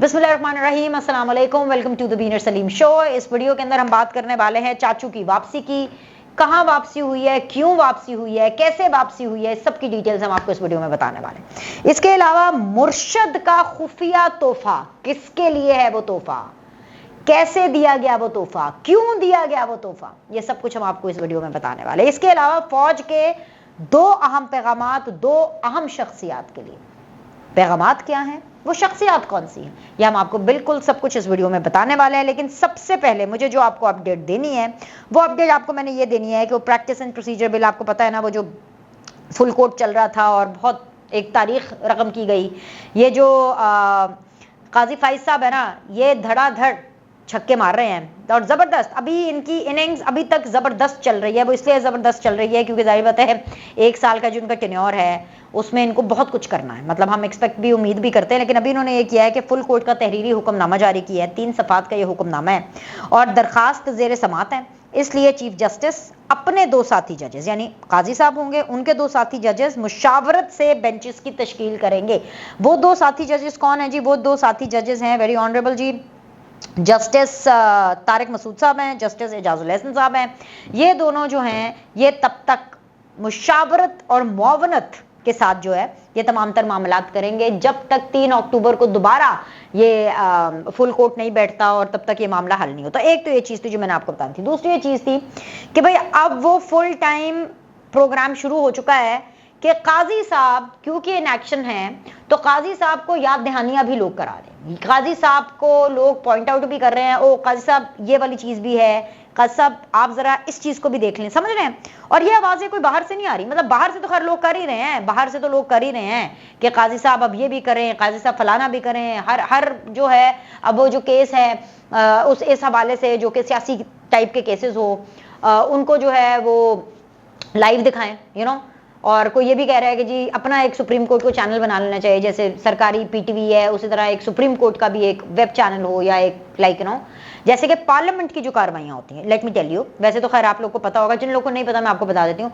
बिस्मिल्लाहिर्रहमानिर्रहीम, अस्सलाम वालेकुम, वेलकम टू द बीनर सलीम शो। इस वीडियो के अंदर हम बात करने वाले हैं चाचू की वापसी की। कहाँ वापसी हुई है, क्यों वापसी हुई है, कैसे वापसी हुई है, सबकी डिटेल्स हम आपको इस वीडियो में बताने वाले हैं। इसके अलावा मुर्शद का खुफिया तोहफा, किसके लिए है वो तोहफा, कैसे दिया गया वो तोहफा, क्यों दिया गया वो तोहफा, ये सब कुछ हम आपको इस वीडियो में बताने वाले हैं। इसके अलावा फौज के दो अहम पैगामात, दो अहम शख्सियात के लिए। पैगामात क्या हैं, वो शख्सियात कौन सी हैं, ये हम आपको बिल्कुल सब कुछ इस वीडियो में बताने वाले हैं। लेकिन सबसे पहले मुझे जो आपको अपडेट देनी है, वो अपडेट आपको मैंने ये देनी है कि वो प्रैक्टिस एंड प्रोसीजर बिल, आपको पता है ना, वो जो फुल कोर्ट चल रहा था और बहुत एक तारीख रकम की गई। ये जो काजी फाइज साहब है ना, ये धड़ाधड़ छक्के मार रहे हैं और ज़बरदस्त, अभी इनकी इनिंग्स अभी तक ज़बरदस्त चल रही है। वो इसलिए ज़बरदस्त चल रही है क्योंकि जाहिर बात है 1 साल का जो उनका टेन्योर है उसमें इनको बहुत कुछ करना है। मतलब हम एक्सपेक्ट भी, उम्मीद भी करते हैं। लेकिन अभी इन्होंने ये किया है कि फुल कोर्ट का तहरीरी हुक्मनामा जारी किया है। 3 सफ़ात का ये हुक्मनामा है और दरखास्त ज़ेर समात है। इसलिए चीफ जस्टिस अपने 2 साथी जजेस, यानी काजी साहब होंगे, उनके 2 साथी जजेस मुशावरत से बेंचेस की तश्कील करेंगे। वो 2 साथी जजेस कौन है जी? वो 2 साथी जजेस हैं, वेरी ऑनरेबल जी, जस्टिस तारिक मसूद साहब हैं, जस्टिस एजाजुल हसन साहब हैं। ये दोनों जो हैं, ये तब तक मुशावरत और मुआवनत के साथ जो है ये तमाम तर मामलात करेंगे जब तक 3 अक्टूबर को दोबारा ये फुल कोर्ट नहीं बैठता और तब तक ये मामला हल नहीं होता। एक तो ये चीज़ थी जो मैंने आपको बताई थी। दूसरी ये चीज़ थी कि भाई अब वो फुल टाइम प्रोग्राम शुरू हो चुका है कि काजी साहब क्योंकि इन एक्शन हैं, तो काजी साहब को याद दहानियां भी लोग करा रहे हैं। काजी साहब को लोग पॉइंट आउट भी कर रहे हैं, ओ काजी साहब ये वाली चीज़ भी है, काजी साहब आप ज़रा इस चीज़ को भी देख लें, समझ रहे हैं। और ये आवाज़ें कोई बाहर से नहीं आ रही, मतलब बाहर से तो खैर लोग कर ही रहे हैं, बाहर से तो लोग कर ही रहे हैं कि काजी साहब अब ये भी करें, काजी साहब फलाना भी करें। हर जो है अब वो जो केस है उस इस हवाले से जो कि सियासी टाइप के केसेस हो, उनको जो है वो लाइव दिखाएं, यू नो। और कोई ये भी कह रहा है कि जी अपना एक सुप्रीम कोर्ट को चैनल बना लेना चाहिए, जैसे सरकारी पीटीवी है उसी तरह एक सुप्रीम कोर्ट का भी एक वेब चैनल हो, या एक लाइक नो, जैसे कि पार्लियामेंट की जो कार्रवाइयाँ होती हैं। लेट मी टेल यू, वैसे तो खैर आप लोग को पता होगा, जिन लोगों को नहीं पता मैं आपको बता देती हूँ।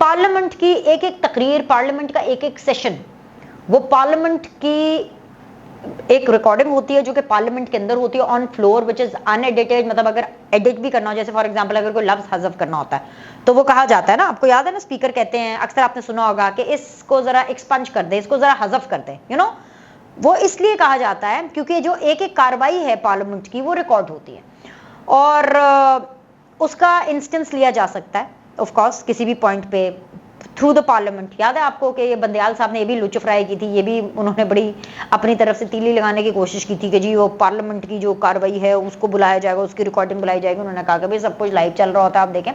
पार्लियामेंट की एक एक तकरीर, पार्लियामेंट का एक एक सेशन, वो पार्लियामेंट की एक रिकॉर्डिंग होती है जो कि पार्लियामेंट के अंदर होती है on floor, which is unedited. मतलब अगर एडिट भी करना हो, जैसे फॉर एग्जांपल अगर कोई लफ्ज हज़फ करना होता है तो वो कहा जाता है ना, आपको याद है ना, स्पीकर कहते हैं, अक्सर आपने सुना होगा कि इसको जरा एक्सपंज कर दे, इसको जरा हज़फ कर दे, यू नो। वो इसलिए कहा जाता है क्योंकि जो एक एक कार्रवाई है पार्लियामेंट की वो रिकॉर्ड होती है और उसका इंस्टेंस लिया जा सकता है ऑफकोर्स किसी भी पॉइंट पे थ्रू द पार्लियामेंट। याद है आपको कि ये बंदयाल साहब ने ये भी लुचफराई की थी, ये भी उन्होंने बड़ी अपनी तरफ से तीली लगाने की कोशिश की थी कि जी वो पार्लियामेंट की जो कार्रवाई है उसको बुलाया जाएगा, उसकी रिकॉर्डिंग बुलाई जाएगी। उन्होंने कहा कि भाई सब कुछ लाइव चल रहा होता है, आप देखें।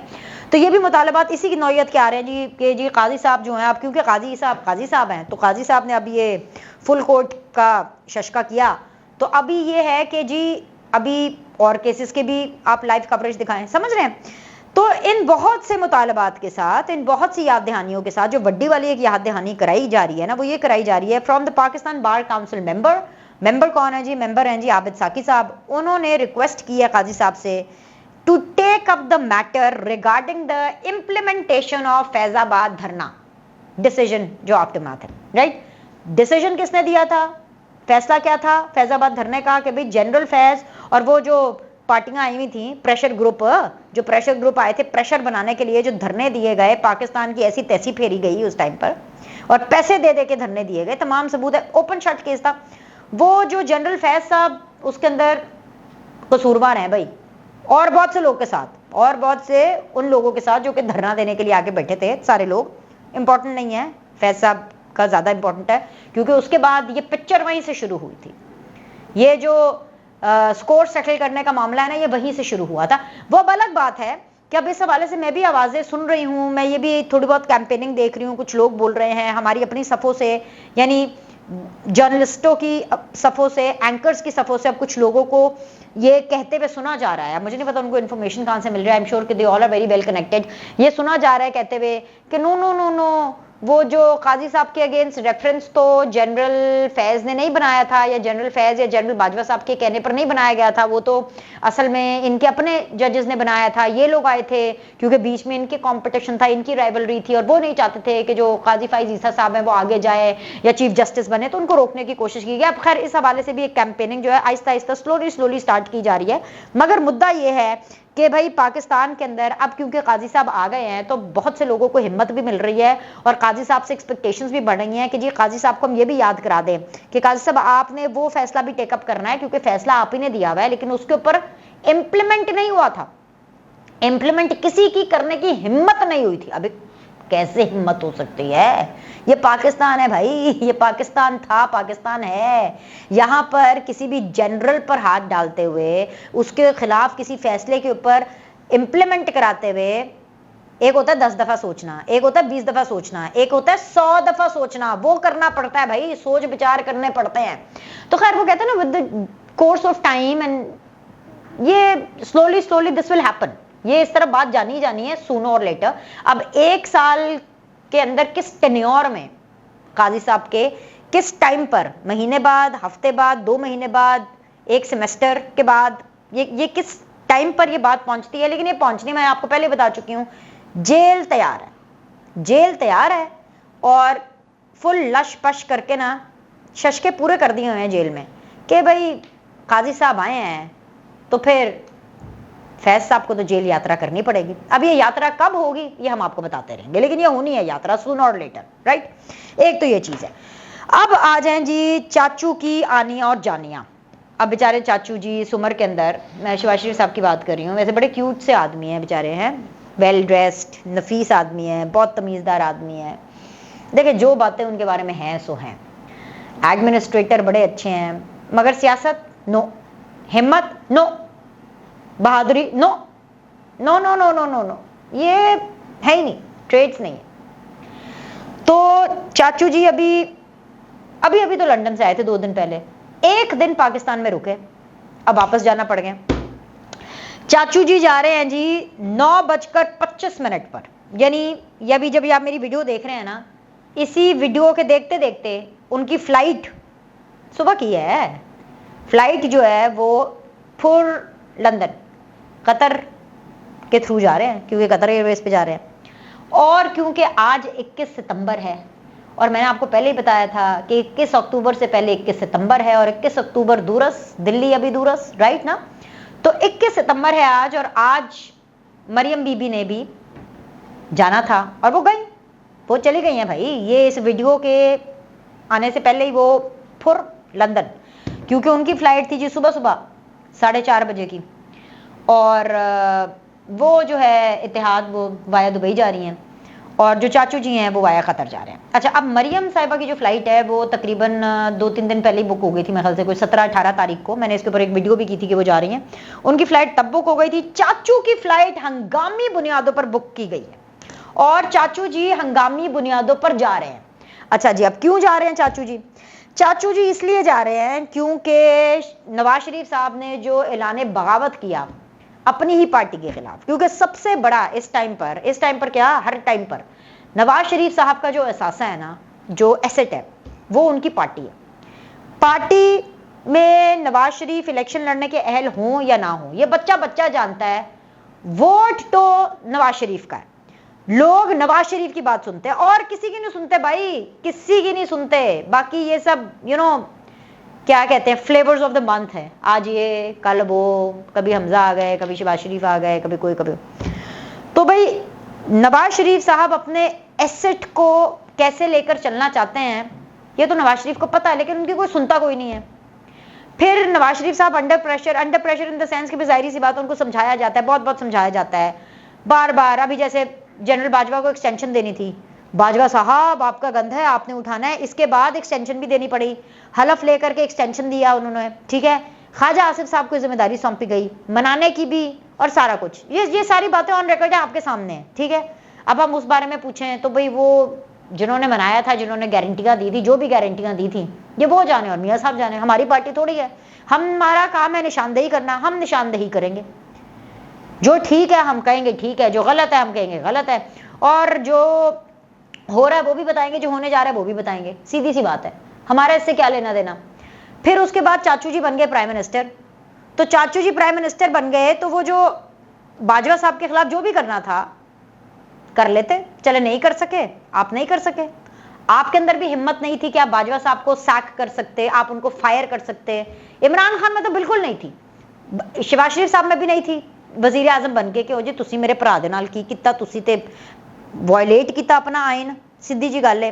तो ये भी मुतालबात इसी की नौयत के आ रहे हैं जी कि जी काजी साहब जो हैं, आप क्योंकि काजी साहब हैं, तो काजी साहब ने अब ये फुल कोर्ट का शशका किया, तो अभी ये है कि जी अभी और केसेस के भी आप लाइव कवरेज दिखाएं, समझ रहे हैं। तो इन बहुत से मुतालबात के साथ, इन बहुत सी याद दहानियों के साथ, जो बड्डी वाली एक याद दहानी कराई जा रही है ना, वो ये कराई जा रही है from the Pakistan bar council member कौन है जी? मेंबर हैं जी आबिद साकी साहब। उन्होंने रिक्वेस्ट की है काजी साहब से to take up the matter regarding the implementation of Faizabad dharna decision जो आफ्टरमैथ है, राइट। डिसीजन किसने दिया था, फैसला क्या था फैजाबाद धरने का कि भाई जनरल फैज और वो जो पार्टियां आई हुई थी, प्रेशर ग्रुप आए थे प्रेशर बनाने के लिए, जो धरने दिए गए, पाकिस्तान की ऐसी तैसी फेरी गई उस टाइम पर और पैसे दे दे के धरने दिए गए, तमाम सबूत है, ओपन शट केस था। वो जो जनरल फैज साहब उसके अंदर कसूरवार हैं भाई, और बहुत से लोग के साथ, और बहुत से उन लोगों के साथ जो कि धरना देने के लिए आगे बैठे थे। सारे लोग इंपॉर्टेंट नहीं है, फैज साहब का ज्यादा इंपॉर्टेंट है क्योंकि उसके बाद ये पिक्चर वहीं से शुरू हुई थी। ये जो स्कोर सेटल करने का मामला है ना, ये वहीं से शुरू हुआ था। वो अब अलग बात है कि अब इस हवाले से मैं भी आवाज़ें सुन रही हूँ, मैं ये भी थोड़ी बहुत कैंपेनिंग देख रही हूँ, कुछ लोग बोल रहे हैं हमारी अपनी सफ़ों से, यानी जर्नलिस्टों की सफ़ों से, एंकर्स की सफ़ों से, अब कुछ लोगों को ये कहते हुए सुना जा रहा है, मुझे नहीं पता उनको इन्फॉर्मेशन कहाँ से मिल रहा है, आई एम श्योर कि they all are very well connected. ये सुना जा रहा है कहते हुए कि नो नो नो नो वो जो काजी साहब के अगेंस्ट रेफरेंस तो जनरल फैज ने नहीं बनाया था, या जनरल फैज या जनरल बाजवा साहब के कहने पर नहीं बनाया गया था, वो तो असल में इनके अपने जजेस ने बनाया था। ये लोग आए थे क्योंकि बीच में इनके कंपटीशन था, इनकी राइवलरी थी, और वो नहीं चाहते थे कि जो काजी फाइज ईसा साहब हैं वो आगे जाए या चीफ जस्टिस बने, तो उनको रोकने की कोशिश की गई। अब खैर इस हवाले से भी एक कैंपेनिंग जो है आहिस्ता आहिस्ता स्लोली स्टार्ट की जा रही है। मगर मुद्दा ये है कि भाई पाकिस्तान के अंदर अब क्योंकि काजी साहब आ गए हैं तो बहुत से लोगों को हिम्मत भी मिल रही है, और काजी साहब से एक्सपेक्टेशंस भी बढ़ रही हैं कि जी काजी साहब को हम ये भी याद करा दें कि काजी साहब आपने वो फैसला भी टेकअप करना है, क्योंकि फैसला आप ही ने दिया हुआ है, लेकिन उसके ऊपर इंप्लीमेंट नहीं हुआ था, इंप्लीमेंट किसी की करने की हिम्मत नहीं हुई थी। अभी कैसे हिम्मत हो सकती है? ये पाकिस्तान है भाई, ये पाकिस्तान था, पाकिस्तान है। यहाँ पर किसी भी जनरल पर हाथ डालते हुए, उसके खिलाफ किसी फैसले के ऊपर इंप्लीमेंट कराते हुए, एक होता है 10 दफा सोचना, एक होता है 20 दफा सोचना, एक होता है 100 दफा सोचना, वो करना पड़ता है भाई, सोच विचार करने पड़ते हैं। तो खैर वो कहते हैं ना, with the course of time and ये स्लोली दिस विल हैपन, ये इस तरह बात जानी है सूनर और लेटर। अब 1 साल के अंदर किस टेन्योर में काजी साहब के किस टाइम पर, महीने बाद, हफ्ते बाद, 2 महीने बाद, 1 सेमेस्टर के बाद, ये किस टाइम पर ये बात पहुंचती है। लेकिन ये पहुंचनी मैं आपको पहले बता चुकी हूं, जेल तैयार है, जेल तैयार है, और फुल लश पश करके ना शशके पूरे कर दिए हुए हैं जेल में कि भाई काजी साहब आए हैं तो फिर फैज साहब को तो जेल यात्रा करनी पड़ेगी। अब ये यात्रा कब होगी ये हम आपको बताते रहेंगे, लेकिन ये होनी है यात्रा सूनर और लेटर, राइट। एक तो ये चीज है। अब आ जाएं जी चाचू की आनिया और जानिया। अब बेचारे चाचू जी सुमर के अंदर, मैं शहबाज शरीफ साहब की बात कर रही हूँ, वैसे बड़े क्यूट से आदमी हैं बेचारे, हैं वेल ड्रेस्ड, नफीस आदमी है, बहुत तमीज़दार आदमी है। देखिए जो बातें उनके बारे में हैं सो हैं, एडमिनिस्ट्रेटर बड़े अच्छे हैं, मगर सियासत नो, हिम्मत नो, बहादुरी no no no no no no no, ये है ही नहीं, ट्रेड्स नहीं है। तो चाचू जी अभी तो लंदन से आए थे 2 दिन पहले, 1 दिन पाकिस्तान में रुके, अब वापस जाना पड़ गया। चाचू जी जा रहे हैं जी 9:25 पर, यानी अभी जब आप मेरी वीडियो देख रहे हैं ना, इसी वीडियो के देखते देखते उनकी फ्लाइट सुबह की है। फ्लाइट जो है वो फॉर लंदन कतर के थ्रू जा रहे हैं, क्योंकि कतर एयरवेज पे जा रहे हैं, और क्योंकि आज 21 सितंबर है, और मैंने आपको पहले ही बताया था कि 21 अक्टूबर से पहले 21 सितंबर है, और 21 अक्टूबर दूरस, दिल्ली अभी दूरस, राइट ना। तो 21 सितंबर है आज, और आज मरियम बीबी ने भी जाना था और वो चली गई हैं भाई। ये इस वीडियो के आने से पहले ही वो फुर लंदन, क्योंकि उनकी फ्लाइट थी जी सुबह 4:30 बजे की, और वो जो है इतिहाद वो वाया दुबई जा रही हैं, और जो चाचू जी हैं वो वाया कतर जा रहे हैं। अच्छा, अब मरियम साहिबा की जो फ्लाइट है वो तकरीबन 2-3 दिन पहले ही बुक हो गई थी, मेरे ख्याल से कोई 17-18 तारीख को, मैंने इसके ऊपर एक वीडियो भी की थी कि वो जा रही हैं। उनकी फ्लाइट तब बुक हो गई थी, चाचू की फ्लाइट हंगामी बुनियादों पर बुक की गई है, और चाचू जी हंगामी बुनियादों पर जा रहे हैं। अच्छा जी, अब क्यों जा रहे हैं चाचू जी? चाचू जी इसलिए जा रहे हैं क्योंकि नवाज शरीफ साहब ने जो ऐलान बगावत किया अपनी ही पार्टी के खिलाफ, क्योंकि सबसे बड़ा इस टाइम पर क्या, हर टाइम पर नवाज शरीफ साहब का जो एहसास है ना, जो एसेट है, वो उनकी पार्टी है। पार्टी में नवाज शरीफ इलेक्शन लड़ने के अहल हों या ना हो, ये बच्चा जानता है। वोट तो नवाज शरीफ का है, लोग नवाज शरीफ की बात सुनते हैं और किसी की नहीं सुनते भाई, किसी की नहीं सुनते। बाकी ये सब क्या कहते हैं, फ्लेवर्स ऑफ द मंथ है, आज ये कल वो, कभी हमजा आ गए, कभी शहबाज शरीफ आ गए, कभी कोई कभी। तो भाई नवाज शरीफ साहब अपने एसेट को कैसे लेकर चलना चाहते हैं ये तो नवाज शरीफ को पता है, लेकिन उनकी कोई सुनता कोई नहीं है। फिर नवाज शरीफ साहब under pressure in the sense कि जाहिर सी बात, उनको समझाया जाता है, बहुत समझाया जाता है बार बार। अभी जैसे जनरल बाजवा को एक्सटेंशन देनी थी, बाजवा साहब आपका गंध है, आपने उठाना है, इसके बाद एक्सटेंशन भी देनी पड़ी, हलफ लेकर के एक्सटेंशन दिया उन्होंने, ठीक है। ख्वाजा आसिफ साहब को जिम्मेदारी सौंपी गई, मनाने की भी और सारा कुछ, ये सारी बातें ऑन रिकॉर्ड है, आपके सामने है, ठीक है। अब हम उस बारे में पूछें तो भाई वो जिन्होंने मनाया था, जिन्होंने गारंटियां दी थी, जो भी गारंटियां दी थी, ये वो जाने और मियाँ साहब जाने, हमारी पार्टी थोड़ी है। हमारा काम है निशानदेही करना, हम निशानदेही करेंगे, जो ठीक है हम कहेंगे ठीक है, जो गलत है हम कहेंगे गलत है, और जो हो रहा है वो भी बताएंगे, जो होने जा रहा है वो भी बताएंगे, सीधी सी बात है, हमारा इससे क्या लेना देना। फिर उसके बाद चाचू जी बन गए प्राइम मिनिस्टर। तो चाचू जी प्राइम मिनिस्टर बन गए तो वो जो बाजवा साहब के खिलाफ जो भी करना था कर लेते, चले नहीं कर सके, आप नहीं कर सके, आपके अंदर भी हिम्मत नहीं थी कि आप बाजवा साहब को सैक कर सकते, आप उनको फायर कर सकते। इमरान खान में तो बिल्कुल नहीं थी, शहबाज शरीफ साहब में भी नहीं थी, वजीर आजम बन के कि ओ जी तुसी मेरे भरा दे नाल की किता, तुसी ते वायलेट किया अपना आइन। सीधी जी गल है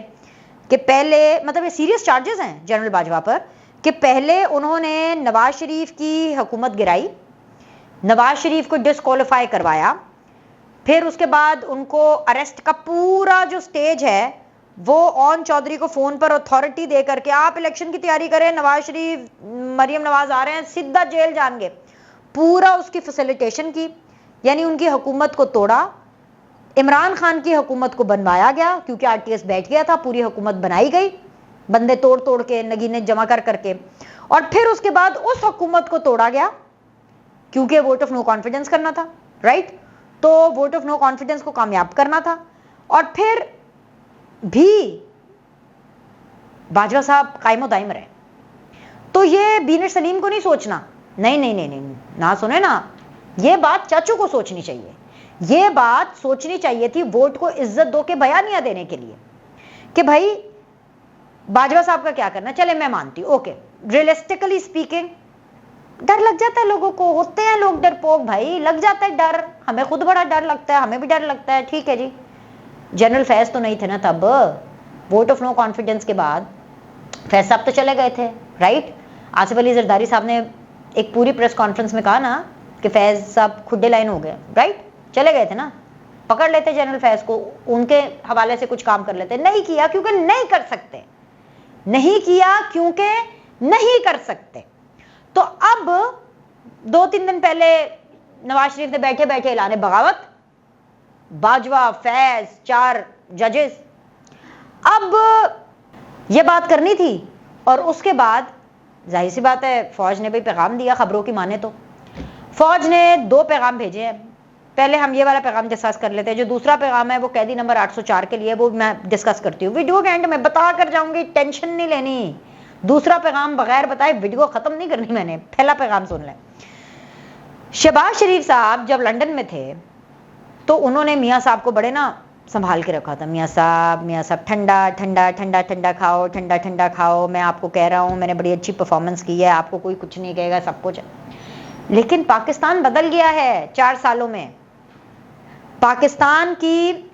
कि पहले, मतलब ये सीरियस चार्जेस हैं जनरल बाजवा पर, कि पहले उन्होंने नवाज शरीफ की हुकूमत गिराई, नवाज शरीफ को डिस्क्वालीफाई करवाया, फिर उसके बाद उनको अरेस्ट का पूरा जो स्टेज है वो ऑन चौधरी को फोन पर अथॉरिटी दे करके आप इलेक्शन की तैयारी करें, नवाज शरीफ मरियम नवाज आ रहे हैं, सीधा जेल जाएंगे, पूरा उसकी फैसिलिटेशन की, यानी उनकी हुकूमत को तोड़ा। इमरान खान की हुकूमत को बनवाया गया क्योंकि आरटीएस बैठ गया था, पूरी हुकूमत बनाई गई बंदे तोड़ तोड़ के, नगीने जमा कर करके, और फिर उसके बाद उस हुकूमत को तोड़ा गया क्योंकि वोट ऑफ नो कॉन्फिडेंस करना था, राइट। तो वोट ऑफ नो कॉन्फिडेंस को कामयाब करना था, और फिर भी बाजवा साहब कायमो दाइम रहे। तो ये बीनर सलीम को नहीं सोचना, नहीं नहीं नहीं नहीं ना सुने ना, ये बात चाचू को सोचनी चाहिए, ये बात सोचनी चाहिए थी वोट को इज्जत दो के बयानिया देने के लिए कि भाई बाजवा साहब का क्या करना। चले मैं मानती हूं, ओके, रियलिस्टिकली स्पीकिंग डर लग जाता है लोगों को, होते हैं लोग डरपोक भाई, लग जाता है डर, हमें खुद बड़ा डर लगता है, हमें भी डर लगता है, ठीक है जी। जनरल फैज तो नहीं थे ना तब, वोट ऑफ नो कॉन्फिडेंस के बाद फैज साहब तो चले गए थे, राइट। आसिफ अली जरदारी साहब ने एक पूरी प्रेस कॉन्फ्रेंस में कहा ना कि फैज साहब खुड्डे लाइन हो गए, राइट, चले गए थे ना, पकड़ लेते जनरल फैज को, उनके हवाले से कुछ काम कर लेते, नहीं किया क्योंकि नहीं कर सकते, नहीं किया क्योंकि नहीं कर सकते। तो अब 2-3 दिन पहले नवाज शरीफ ने बैठे बैठे ऐलाने बगावत, बाजवा फैज 4 जजेस, अब ये बात करनी थी। और उसके बाद जाहिर सी बात है फौज ने भी पैगाम दिया, खबरों की माने तो फौज ने 2 पैगाम भेजे हैं। पहले हम ये वाला पैगाम डिस्कस कर लेते हैं, जो दूसरा पैगाम है वो कैदी नंबर 804 के लिए, वो मैं डिस्कस करती हूँ वीडियो के एंड में, बता कर जाऊंगी, टेंशन नहीं लेनी। दूसरा पैगाम बगैर बताए वीडियो खत्म नहीं करनी मैंने, पहला पैगाम सुन लें। शहबाज शरीफ साहब जब लंदन में थे तो उन्होंने मियाँ साहब को बड़े ना संभाल के रखा था, मियाँ साहब ठंडा ठंडा ठंडा ठंडा खाओ, ठंडा ठंडा खाओ, मैं आपको कह रहा हूँ मैंने बड़ी अच्छी परफॉर्मेंस की है, आपको कोई कुछ नहीं कहेगा, सब कुछ। लेकिन पाकिस्तान बदल गया है 4 सालों में। पाकिस्तान की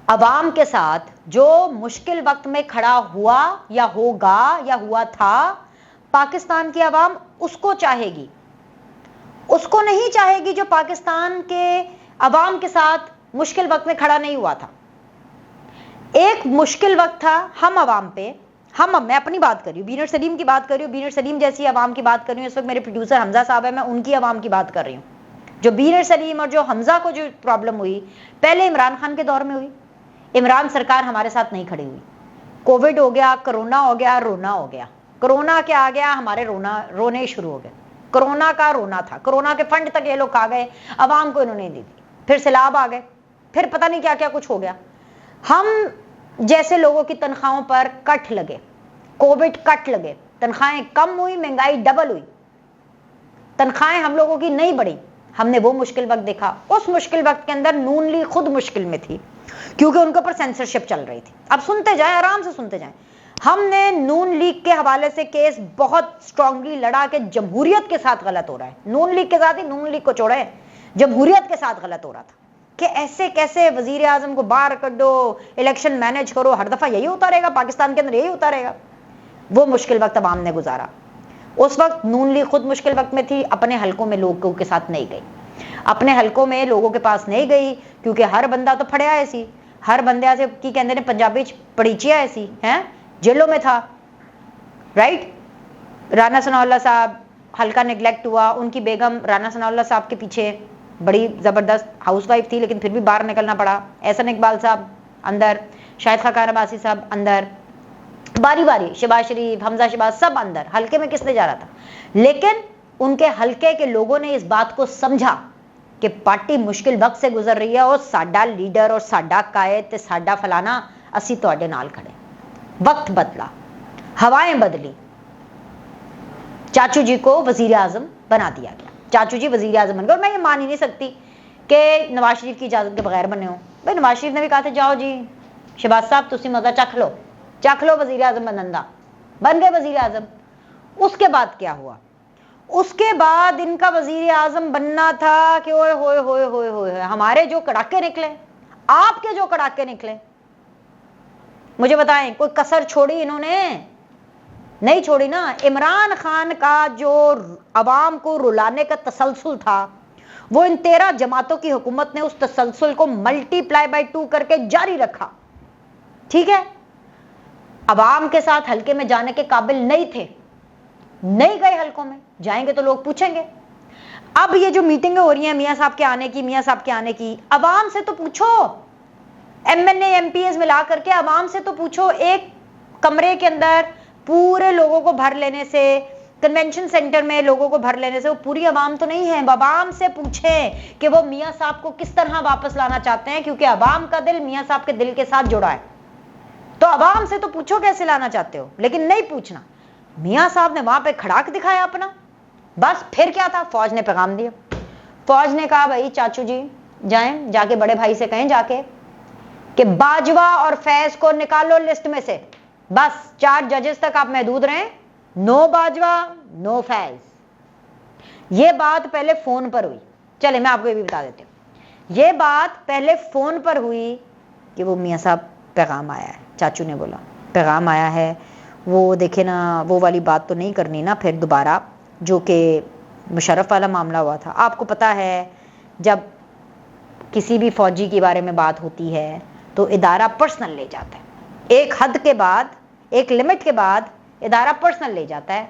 अवाम के साथ जो मुश्किल वक्त में खड़ा हुआ या होगा या हुआ था, पाकिस्तान की अवाम उसको चाहेगी, उसको नहीं चाहेगी जो पाकिस्तान के अवाम के साथ मुश्किल वक्त में खड़ा नहीं हुआ था। एक मुश्किल वक्त था हम अवाम पे, मैं अपनी बात कर रही हूँ, बीनर सलीम की बात कर रही हूँ, बीनर सलीम जैसी अवाम की बात कर रही हूँ। इस वक्त मेरे प्रोड्यूसर हमजा साहब है, मैं उनकी अवाम की बात कर रही हूँ। जो बीनर सलीम और जो हमजा को जो प्रॉब्लम हुई पहले इमरान खान के दौर में हुई, इमरान सरकार हमारे साथ नहीं खड़ी हुई, कोविड हो गया, कोरोना हो गया, रोना हो गया, कोरोना क्या आ गया, हमारे रोने शुरू हो गए। कोरोना का रोना था, कोरोना के फंड तक ये लोग खा गए, अवाम को इन्होंने दी, फिर सैलाब आ गए, फिर पता नहीं क्या क्या कुछ हो गया। हम जैसे लोगों की तनख्वाहों पर कट लगे, कोविड कट लगे, तनख्वाहें कम हुई, महंगाई डबल हुई, तनख्वाहें हम लोगों की नहीं बढ़ी। हमने वो मुश्किल वक्त देखा। उस मुश्किल वक्त के अंदर नून लीग खुद मुश्किल में थी क्योंकि उनके ऊपर सेंसरशिप चल रही थी। अब सुनते जाएं, आराम से सुनते जाएं। हमने नून लीग के हवाले से केस बहुत स्ट्रांगली लड़ा कि जमहूरियत के साथ गलत हो रहा है, नून लीग के साथ ही, नून लीग को छोड़े, जमहूरियत के साथ गलत हो रहा था कि ऐसे कैसे वजीर आजम को बाहर कर दो, इलेक्शन मैनेज करो, हर दफा यही होता रहेगा, पाकिस्तान के अंदर यही होता रहेगा। वो मुश्किल वक्त अवाम ने गुजारा। उस वक्त नून लीग खुद मुश्किल वक्त में थी, अपने हलकों में लोगों के साथ नहीं गई, अपने हलकों में लोगों के पास नहीं गई क्योंकि हर बंदा तो फड़िया ऐसी, हर बंदे से की कहते ने पंजाबी पड़ीचिया ऐसी हैं, जेलों में था, राइट। राना सनाउल्लाह साहब हल्का निगलेक्ट हुआ, उनकी बेगम राना सनाउल्लाह साहब के पीछे बड़ी ज़बरदस्त हाउसवाइफ थी लेकिन फिर भी बाहर निकलना पड़ा। एहसन इकबाल साहब अंदर, शाहिद खान अब्बासी साहब अंदर, बारी बारी शहबाज शरीफ, हमजा शहबाज सब अंदर। हल्के में किसने जा रहा था, लेकिन उनके हल्के के लोगों ने इस बात को समझा कि पार्टी मुश्किल वक्त से गुजर रही है और साडा लीडर और साडा कायद ते साडा फलाना असी तुहाडे नाल खड़े। वक्त बदला, हवाएं बदली, चाचू जी को वजीर आजम बना दिया गया। चाचू जी वजीर आजम बन गए। और मैं ये मान ही नहीं सकती कि नवाज शरीफ की इजाजत के बगैर बने हो। भाई नवाज शरीफ ने भी कहा था जाओ जी शहबाज साहब तुसी मजा चख लो वजीर आजम बनन दा, बन गए वजीर आजम। उसके बाद क्या हुआ? उसके बाद इनका वजीर आजम बनना था कि ओए होए होए होए होए, हमारे जो कड़ाके निकले, आपके जो कड़ाके निकले, मुझे बताएं कोई कसर छोड़ी इन्होंने? नहीं छोड़ी ना। इमरान खान का जो अवाम को रुलाने का तसलसल था, वो इन 13 जमातों की हुकूमत ने उस तसलसल को मल्टीप्लाई बाय 2 करके जारी रखा। ठीक है, अवाम के साथ हल्के में जाने के काबिल नहीं थे, नहीं गए हल्कों में, जाएंगे तो लोग पूछेंगे। अब ये जो मीटिंगें हो रही हैं मियां साहब के आने की, अवाम से तो पूछो, एमएनए एमपीएस मिला करके अवाम से तो पूछो। एक कमरे के अंदर पूरे लोगों को भर लेने से, कन्वेंशन सेंटर में लोगों को भर लेने से वो पूरी अवाम तो नहीं है। अवाम से पूछें कि वो मियां साहब को किस तरह वापस लाना चाहते हैं, क्योंकि अवाम का दिल मियां साहब के दिल के साथ जुड़ा है। तो अवाम से तो पूछो कैसे लाना चाहते हो, लेकिन नहीं पूछना। मियां साहब ने वहां पे खड़ाक दिखाया अपना, बस फिर क्या था? फौज ने पैगाम दिया। फौज ने कहा भाई चाचू जी जाएं, जाके बड़े भाई से कहें जाके कि बाजवा और फैज को निकालो लिस्ट में से, बस 4 जजेस तक आप महदूद रहें, नो बाजवा नो फैज। ये बात पहले फोन पर हुई। चले मैं आपको ये भी बता देती हूं, ये बात पहले फोन पर हुई कि वो मियां साहब पैगाम आया है, चाचू ने बोला पैगाम आया है, वो देखे ना, वो वाली बात तो नहीं करनी ना फिर दोबारा, जो कि मुशर्रफ वाला मामला हुआ था। आपको पता है जब किसी भी फौजी के बारे में बात होती है तो इदारा पर्सनल ले जाता है, एक हद के बाद, एक लिमिट के बाद इदारा पर्सनल ले जाता है।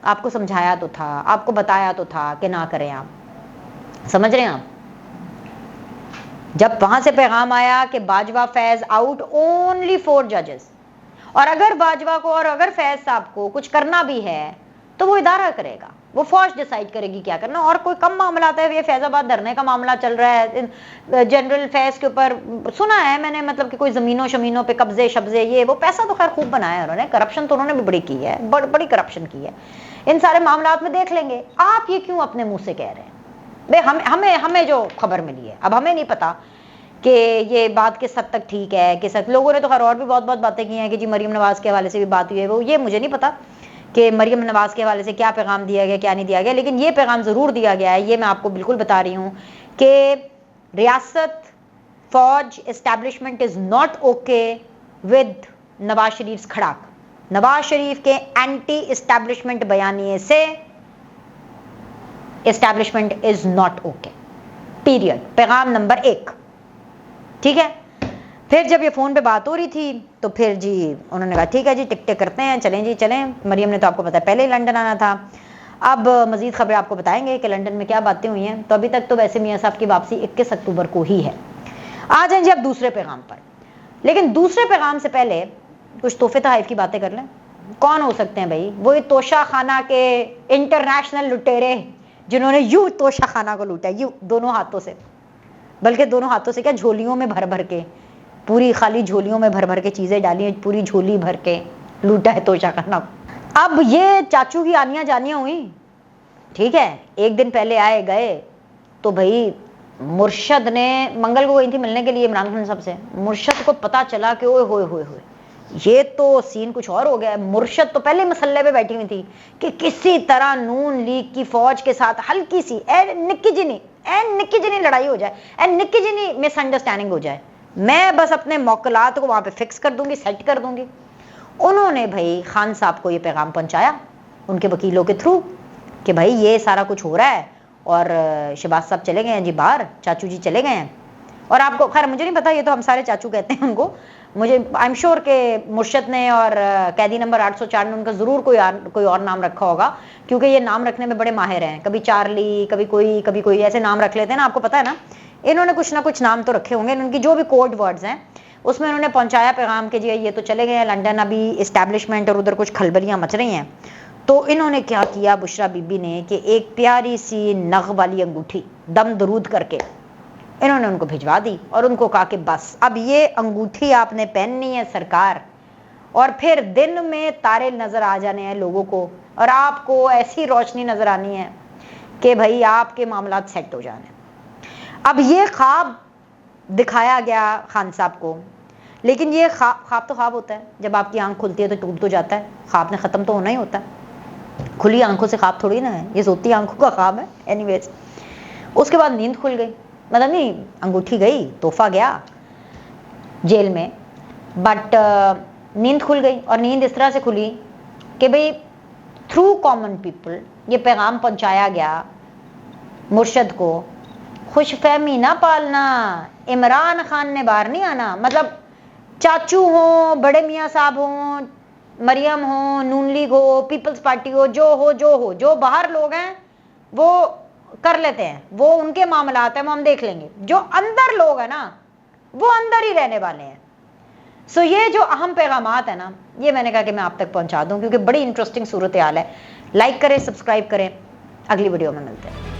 आपको समझाया तो था, आपको बताया तो था कि ना करें, आप समझ रहे हैं आप? जब वहां से पैगाम आया कि बाजवा फैज आउट, ओनली 4 जजेस, और अगर बाजवा को और अगर फैज साहब को कुछ करना भी है तो वो इदारा करेगा, वो फौज डिसाइड करेगी क्या करना। और कोई कम मामला आता है, ये फैजाबाद धरने का मामला चल रहा है, जनरल फैज के ऊपर सुना है मैंने, मतलब कि कोई जमीनों शमीनों पे कब्जे शब्जे, ये वो, पैसा तो खैर खूब बनाया उन्होंने, करप्शन तो उन्होंने भी बड़ी की है, बड़ी करप्शन की है। इन सारे मामला में देख लेंगे। आप ये क्यों अपने मुंह से कह रहे हैं? भाई हमें जो खबर मिली है, अब हमें नहीं पता कि ये बात किस हद तक ठीक है, किस हद, लोगों ने तो खैर और भी बहुत बातें की हैं कि जी मरीम नवाज के हवाले से भी बात हुई है, वो ये मुझे नहीं पता कि मरीम नवाज के हवाले से क्या पैगाम दिया गया क्या नहीं दिया गया, लेकिन ये पैगाम ज़रूर दिया गया है, ये मैं आपको बिल्कुल बता रही हूँ कि रियासत फौज establishment is not okay with Nawaz Sharif खड़ाक। नवाज शरीफ के एंटी इस्टेब्लिशमेंट बयानिए से establishment is not okay, period, पैगाम नंबर 1। ठीक है, फिर जब ये फ़ोन पे बात हो रही थी तो फिर जी उन्होंने कहा ठीक है जी टिकटें करते हैं, चलें जी चलें। मरियम ने तो आपको पता है पहले ही लंदन आना था। अब मज़ीद खबरें आपको बताएंगे कि लंदन में क्या बातें हुई हैं। तो अभी तक तो वैसे मियां साहब की वापसी 21 अक्टूबर को ही है। आ जाएं जी अब दूसरे पैगाम पर, लेकिन दूसरे पैगाम से पहले कुछ तोहफे तहफ़ की बातें कर लें। कौन हो सकते हैं भाई? वही तोशा खाना के इंटरनेशनल लुटेरे जिन्होंने यूँ तोशा खाना को लूटा, यूँ दोनों हाथों से, बल्कि दोनों हाथों से क्या, झोलियों में भर भर के, पूरी खाली झोलियों में भर भर के चीज़ें डाली हैं, पूरी झोली भर के लूटा है तोशा खाना। अब ये चाचू की आनियाँ जानियाँ हुई, ठीक है, एक दिन पहले आए गए तो भाई मुर्शद ने, मंगल को गई थी मिलने के लिए इमरान खान साहब से, मुर्शद को पता चला कि ओए होए होए होए ये तो सीन कुछ और हो गया है। मुर्शद तो पहले मसल्ले पे बैठी हुई थी कि किसी तरह नून लीग की फौज के साथ हल्की सी निक्की जिनी लड़ाई हो जाए, निक्की जिनी मिसअंडरस्टैंडिंग हो जाए, मैं बस अपने मौकलात को वहां पे फिक्स कर दूंगी, सेट कर दूंगी। उन्होंने भाई खान साहब को ये पैगाम पहुंचाया उनके वकीलों के थ्रू कि भाई ये सारा कुछ हो रहा है और शहबाज साहब चले गए हैं जी बाहर, चाचू जी चले गए हैं। और आपको खैर मुझे नहीं पता, ये तो हम सारे चाचू कहते हैं उनको, मुझे आई एम श्योर के मुर्शद ने और कैदी नंबर 804 ने उनका ज़रूर कोई और नाम रखा होगा, क्योंकि ये नाम रखने में बड़े माहिर हैं। कभी चार्ली, कभी कोई ऐसे नाम रख लेते हैं ना, आपको पता है ना, इन्होंने कुछ ना कुछ नाम तो रखे होंगे, उनकी जो भी कोड वर्ड्स हैं उसमें उन्होंने पहुंचाया पैगाम के जी ये तो चले गए हैं लंदन, अभी इस्टेब्लिशमेंट और उधर कुछ खलबलियाँ मच रही हैं। तो इन्होंने क्या किया बुशरा बीबी ने कि एक प्यारी सी नग वाली अंगूठी दम दरूद करके इन्होंने उनको भिजवा दी और उनको कहा कि बस अब ये अंगूठी आपने पहननी है सरकार, और फिर दिन में तारे नजर आ जाने हैं लोगों को, और आपको ऐसी रोशनी नजर आनी है कि भाई आपके मामला सेट हो जाने। अब ये ख्वाब दिखाया गया खान साहब को, लेकिन ये ख्वाब तो ख्वाब होता है, जब आपकी आंख खुलती है तो टूट तो जाता है, ख्वाब ने ख़त्म तो होना ही होता है। खुली आंखों से ख्वाब थोड़ी ना है, ये सोती आंखों का ख्वाब है। एनीवेज, उसके बाद नींद खुल गई, मतलब नहीं, अंगूठी गई, तोहफा गया जेल में, बट नींद खुल गई। और नींद इस तरह से खुली कि भाई थ्रू कॉमन पीपल ये पैगाम पहुंचाया गया मुर्शद को, खुशफहमी ना पालना, इमरान खान ने बाहर नहीं आना। मतलब चाचू हो, बड़े मियाँ साहब हो, मरियम हो, नून लीग हो, पीपल्स पार्टी हो, जो बाहर लोग हैं वो कर लेते हैं, वो उनके मामलात हैं, वो हम देख लेंगे। जो अंदर लोग हैं ना, वो अंदर ही रहने वाले हैं। सो ये जो अहम पैगामात है ना, ये मैंने कहा कि मैं आप तक पहुंचा दूं, क्योंकि बड़ी इंटरेस्टिंग सूरत हाल है। लाइक करें, सब्सक्राइब करें, अगली वीडियो में मिलते हैं।